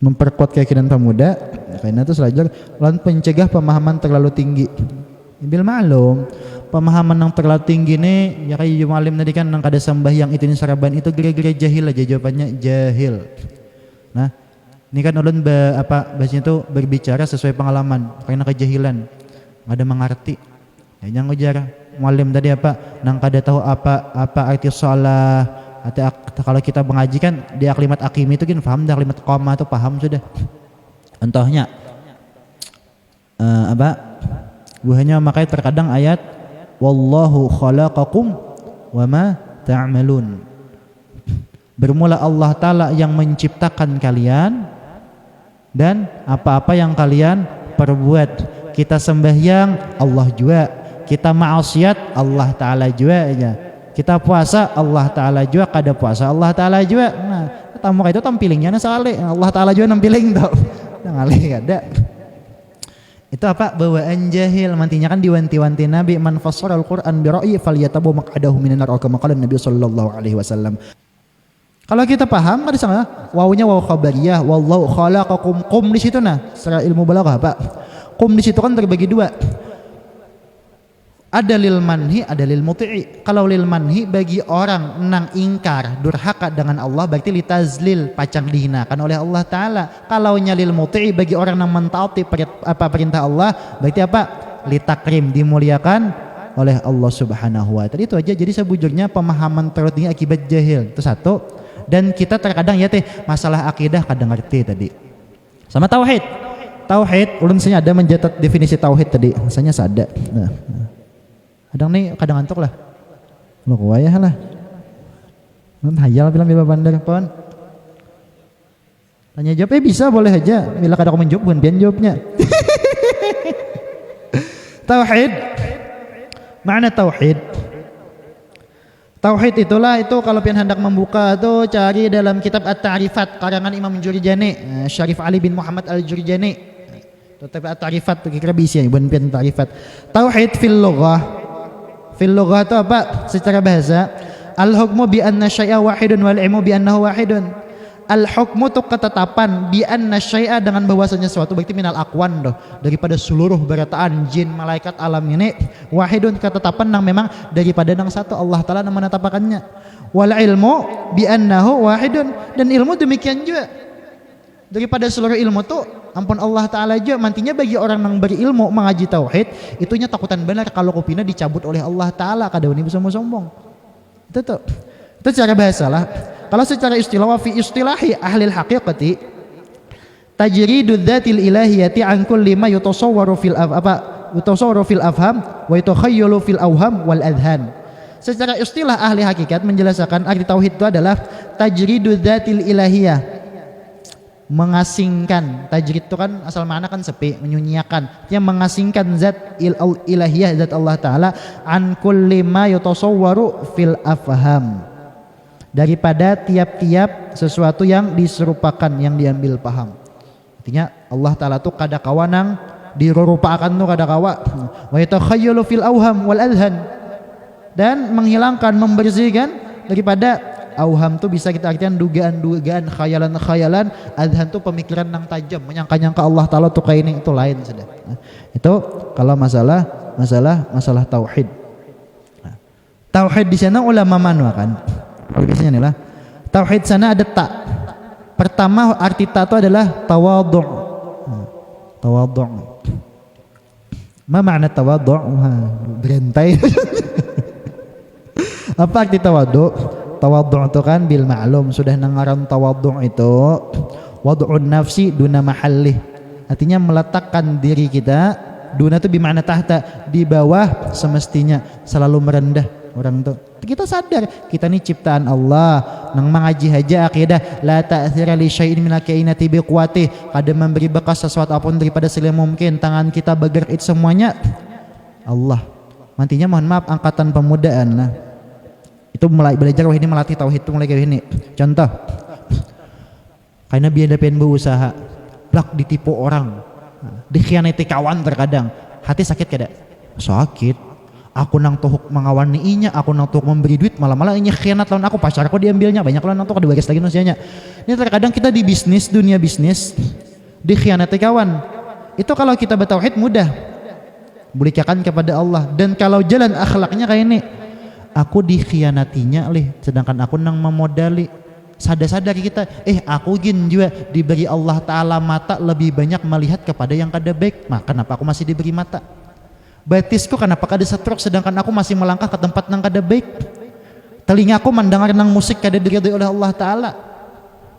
Memperkuat keyakinan pemuda. Karena itu selajar lawan pencegah pemahaman terlalu tinggi. Bil maklum pemahaman yang terlalu tinggi nih ya kayak Jumalim tadi kan nang kada sembahyang itu saraban itu gerak-gerak jahil aja jawabannya jahil. Nah ini kan ulun bahasanya tuh berbicara sesuai pengalaman karena kejahilan nggak ada mengerti yang ujar mualim tadi apa nang kada tahu apa arti sholat atau kalau kita mengaji kan di aklimat akimi itu kan paham dah aklimat qoma itu paham sudah contohnya buahnya makanya terkadang ayat wallahu khalaqakum wama ta'malun bermula Allah Ta'ala yang menciptakan kalian dan apa-apa yang kalian perbuat kita sembahyang Allah juga, kita maksiat Allah Ta'ala juga aja, kita puasa Allah Ta'ala juga, kada puasa Allah Ta'ala juga. Nah tamu itu tampilingnya saleh Allah Ta'ala juga nampiling tau ngalih kada. Itu apa? Bawaan jahil. Mantinya kan diwanti-wanti Nabi, man fassara al-Qur'an bi ra'yi falyatabu maq'adahu minan nar, kama qala Nabi sallallahu alaihi wasallam. Kalau kita paham kan sama wawunya waw khabariyah, wallahu khalaqakum, kum di situ nah secara ilmu balaghah Pak. Kum di situ kan terbagi dua. Ada lil manhi, ada lil muti'i. Kalau lil manhi bagi orang nang ingkar durhaka dengan Allah berarti litazlil, pacang dihinakan oleh Allah Ta'ala. Kalau lil muti'i bagi orang nang mentaati perintah Allah berarti apa? Litakrim, dimuliakan oleh Allah Subhanahu wa Ta'ala. Itu aja. Jadi sebujurnya pemahaman tertinggi akibat jahil itu satu. Dan kita terkadang ya teh masalah akidah kadang ngerti tadi. Sama tauhid. Tauhid ulun sini ada mencatat definisi tauhid tadi. Rasanya sada. Nah. Kadang nih kadang ngantuk lah. Lo kuayah lah. Hayal bilang bila bandar pon. Tanya jawab bisa boleh aja. Bila kadang aku menjawab bukan jawabnya. Tauhid. Makna tauhid. Tauhid itulah itu kalau pian hendak membuka tuh cari dalam kitab At-Ta'rifat karangan Imam Jurjani, Syarif Ali bin Muhammad Al-Jurjani. Tetapi At-Ta'rifat tuh kira bisa bukan pian Ta'rifat. Tauhid fil lughah. Fil lughah itu apa? Secara bahasa, al-hukmu bi anna syai'a wahidun wal ilmu bi annahu wahidun. Al-hukmu itu ketetapan bi anna syai'a dengan bahwasanya sesuatu berarti minal aqwan doh, daripada seluruh berataan jin malaikat alam ini, wahidun ketetapan nang memang daripada nang satu Allah Taala nang menetapkannya. Wal ilmu bi annahu wahidun, dan ilmu demikian juga. Daripada seluruh ilmu tuh ampun Allah Ta'ala aja mantinya bagi orang yang berilmu mengaji tauhid itunya takutan benar kalau kupina dicabut oleh Allah Ta'ala kada ini bisa sombong. Itu tuh itu secara bahasa lah. Kalau secara istilah fi istilahi ahli haqiqati tajridu dzatil ilahiyati an kulli ma yutasawwaru fil afham wa yatakhayyalu fil awham wal adhan. Secara istilah ahli hakikat menjelaskan arti tauhid itu adalah tajridu dzatil ilahiyah, mengasingkan. Tajrid itu kan asal mana kan sepi, menyunyiakan, yang mengasingkan zat ilahiyah, zat Allah Ta'ala, an kulli ma yutasawwaru fil afham, daripada tiap-tiap sesuatu yang diserupakan, yang diambil paham. Artinya Allah Ta'ala tuh kada kawanang dirupakan tuh kada kawa. Wa yatakhayyalu fil awham wal adhan, dan menghilangkan, membersihkan daripada auham tuh bisa kita artikan dugaan-dugaan, khayalan-khayalan. Adhan tuh pemikiran yang tajam, menyangka-nyangka Allah Ta'ala tuh kayak ini, itu lain sudah. Nah, itu kalau masalah tauhid. Nah, tauhid di sana ulama manwa kan. Kalau biasanya nih lah. Tauhid sana ada tak. Pertama arti tak itu adalah tawadhu'. Tawadhu'. Ma makna tawadhu'? Berantai. Apa arti tawadhu'? Tawadhu' itu kan bil ma'lum, sudah nangaran tawadhu' itu wad'un nafsi duna mahallih, artinya meletakkan diri kita, duna itu bermakna tahta, di bawah semestinya, selalu merendah orang itu. Kita sadar kita ini ciptaan Allah, nang mengaji haja akidah la ta'thira li syai'in minal kainati biquwati, kada memberi bekas sesuatu apapun daripada selama mungkin tangan kita bergerak itu semuanya Allah. Mantinya mohon maaf angkatan pemudaan lah. Itu mulai belajar wah ini melatih tauhid itu mulai kayak ini. Contoh, karena biar pengen berusaha, plak ditipu orang, dikhianati kawan terkadang, hati sakit kada? Sakit. Aku nang tuhuk mengawani inya, aku nang tuhuk memberi duit, malah inya khianat lawan aku, pacarku diambilnya, banyak lawan aku kada bagas lagi manusianya. Ini terkadang kita di bisnis, dunia bisnis, dikhianati kawan. Itu kalau kita bertauhid mudah, berikan kepada Allah. Dan kalau jalan akhlaknya kayak ini, aku dikhianatinya sedangkan aku nang memodali, sadar-sadar kita aku gin juga diberi Allah Ta'ala mata lebih banyak melihat kepada yang kada baik, maka kenapa aku masih diberi mata? Batisku kenapa kada setruk sedangkan aku masih melangkah ke tempat nang kada baik? Telingaku mendengar nang musik kada diridhoi oleh Allah Ta'ala,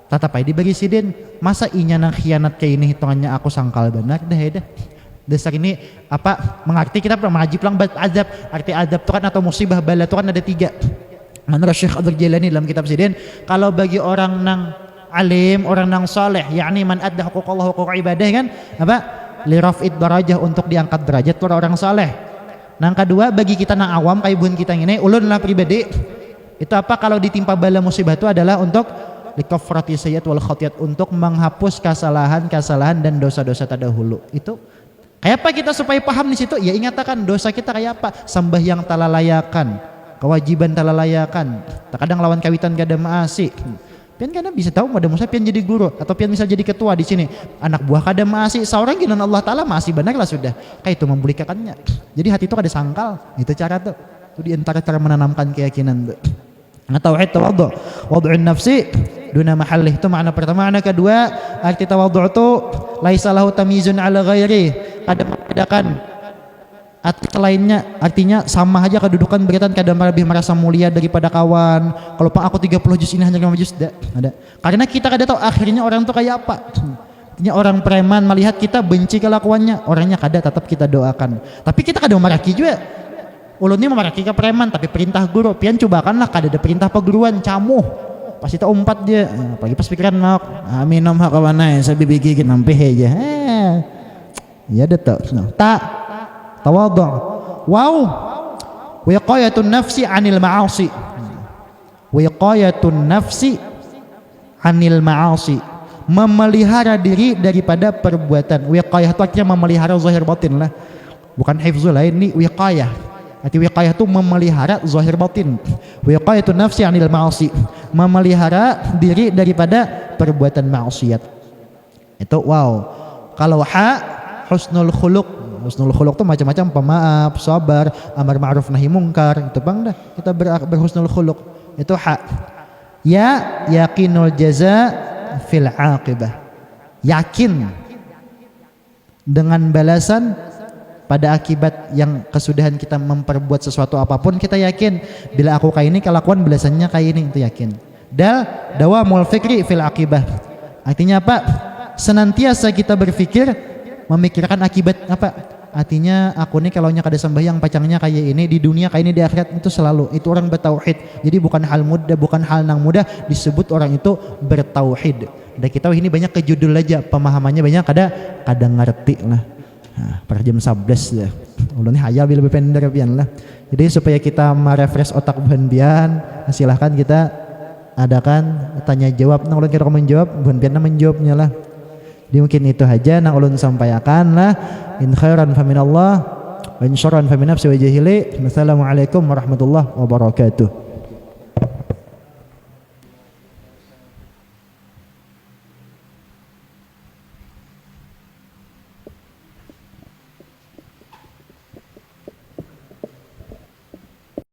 tatapai diberi sidin, masa inya nang khianat kayak ini hitungannya aku sangkal benar dah. Dasar ini apa mengerti kita pernah mengaji pelang azab. Arti azab itu kan atau musibah bala itu kan ada 3. Menurut Syekh Abdul Jailani dalam kitab Sidin, kalau bagi orang nang alim, orang nang saleh, yakni man adda huquqallah huquq ibadah kan apa? liraf'id darajah, untuk diangkat derajat orang-orang saleh. Nang kedua bagi kita nang awam kayak bun kita ini ulun lah pribadi itu apa, kalau ditimpa bala musibah itu adalah untuk likafrati sayyiat wal khatiat, untuk menghapus kesalahan-kesalahan dan dosa-dosa terdahulu. Itu kayak apa kita supaya paham di situ? Ya ingatakan dosa kita kayak apa? Sembahyang talalayakan, kewajiban talalayakan, terkadang lawan kawitan kada maasi. Pian kada bisa tahu ada musa pian jadi guru atau pian bisa jadi ketua di sini. Anak buah kada maasi, seorang ginan Allah Taala masih benar lah sudah. Kayak itu membulikakannya. Jadi hati itu kada sangkal. Itu cara tuh. Itu di antara cara menanamkan keyakinan tuh. Tauhid tawadhu, wad'un nafsi duna mahallih, itu makna pertama. Makna kedua, arti tawadhu itu laisa lahu tamyizun ala ghairi, kada membedakan arti lainnya, artinya sama aja kedudukan beritan, kada lebih merasa mulia daripada kawan. Kalau pak aku 30 juz ini hanya 5 juz, ada. Karena kita kada tahu akhirnya orang itu kayak apa. Artinya orang preman melihat kita benci kelakuannya, orangnya kada, tetap kita doakan. Tapi kita kada memarahi juga. Ulun ini memaraki ke preman, tapi perintah guru pian cobakanlah, kada ada perintah peguruan camuh pasti tak umpat dia, apalagi pas pikiran mau amin om hak kawana ya sabi bikin nampe aja ya detok tak tawadhu wow wiqayatun nafsi anil ma'asi, wiqayatun nafsi anil ma'asi, memelihara diri daripada perbuatan. Wiqayah itu akhirnya memelihara zahir batin lah, bukan hifzul lain, ini wiqayah. Arti wiqayah itu memelihara zahir batin. Wiqayatun nafsi anil ma'asi, memelihara diri daripada perbuatan maksiat. Itu wow. Kalau husnul khuluq. Husnul khuluq itu macam-macam, pemaaf, sabar, amar ma'ruf nahi mungkar. Itu bang dah kita berhusnul khuluq. Itu ya yakinul jaza fil aqibah. Yakin dengan balasan pada akibat yang kesudahan kita memperbuat sesuatu apapun, kita yakin bila aku kayak ini kelakuan belasannya kayak ini, itu yakin. Dawamul fikri fil akibah, artinya apa? Senantiasa kita berpikir memikirkan akibat apa? Artinya aku nih kalau kada sembahyang pacangnya kayak ini di dunia, kayak ini di akhirat, itu selalu. Itu orang bertauhid. Jadi bukan hal mudah, bukan hal nang mudah disebut orang itu bertauhid. Dan kita ini banyak ke judul aja, pemahamannya banyak kada ngerti lah. Per jam 11 ya. Ulun hayal lebih pendek pian lah. Jadi supaya kita merefresh otak buhan pian, silahkan kita adakan tanya jawab. Nang ulun kira menjawab, buhan pian menjawabnya lah. Jadi mungkin itu aja nang ulun sampaikan lah. In khairan fa minallah wa in syarran fa min nafsi wa jahili. Wassalamualaikum warahmatullahi wabarakatuh.